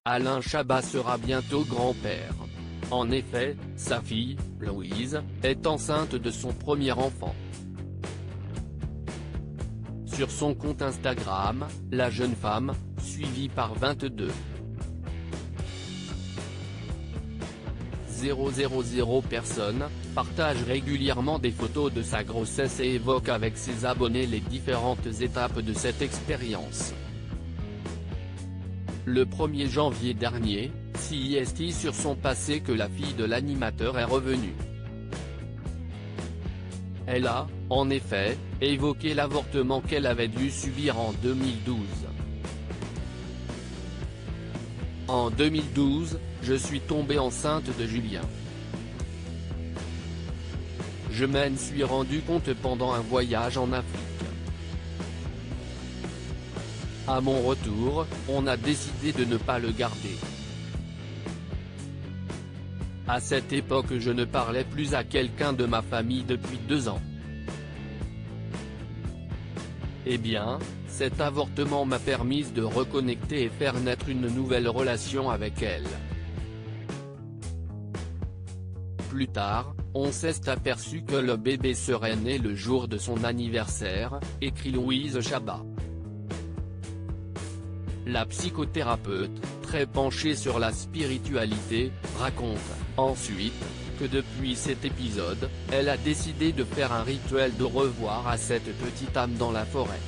Alain Chabat sera bientôt grand-père. En effet, sa fille, Louise, est enceinte de son premier enfant. Sur son compte Instagram, la jeune femme, suivie par 22,000 personnes, partage régulièrement des photos de sa grossesse et évoque avec ses abonnés les différentes étapes de cette expérience. Le 1er janvier dernier, CIST sur son passé que la fille de l'animateur est revenue. Elle a, en effet, évoqué l'avortement qu'elle avait dû subir en 2012. En 2012, je suis tombée enceinte de Julien. Je m'en suis rendu compte pendant un voyage en Afrique. À mon retour, on a décidé de ne pas le garder. À cette époque je ne parlais plus à quelqu'un de ma famille depuis 2 ans. Eh bien, cet avortement m'a permis de reconnecter et faire naître une nouvelle relation avec elle. Plus tard, on s'est aperçu que le bébé serait né le jour de son anniversaire, écrit Louise Chabat. La psychothérapeute, très penchée sur la spiritualité, raconte, ensuite, que depuis cet épisode, elle a décidé de faire un rituel de revoir à cette petite âme dans la forêt.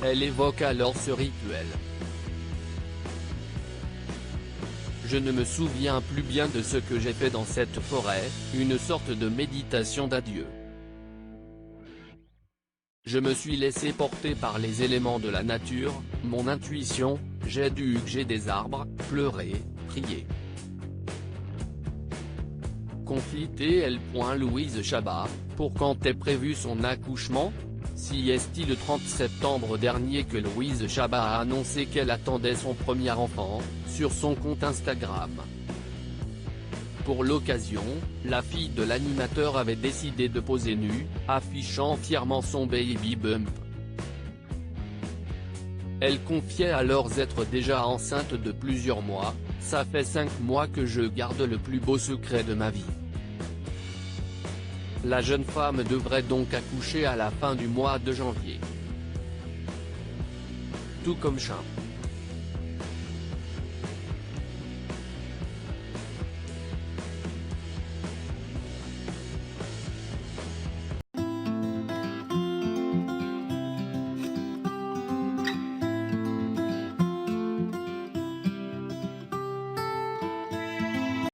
Elle évoque alors ce rituel. Je ne me souviens plus bien de ce que j'ai fait dans cette forêt, une sorte de méditation d'adieu. Je me suis laissé porter par les éléments de la nature, mon intuition, j'ai dû huguer des arbres, pleurer, prier. Conflit elle. Louise Chabat, pour quand est prévu son accouchement? CIST le 30 septembre dernier que Louise Chabat a annoncé qu'elle attendait son premier enfant, sur son compte Instagram. Pour l'occasion, la fille de l'animateur avait décidé de poser nue, affichant fièrement son baby bump. Elle confiait alors être déjà enceinte de plusieurs mois, ça fait 5 mois que je garde le plus beau secret de ma vie. La jeune femme devrait donc accoucher à la fin du mois de janvier. Tout comme Chin.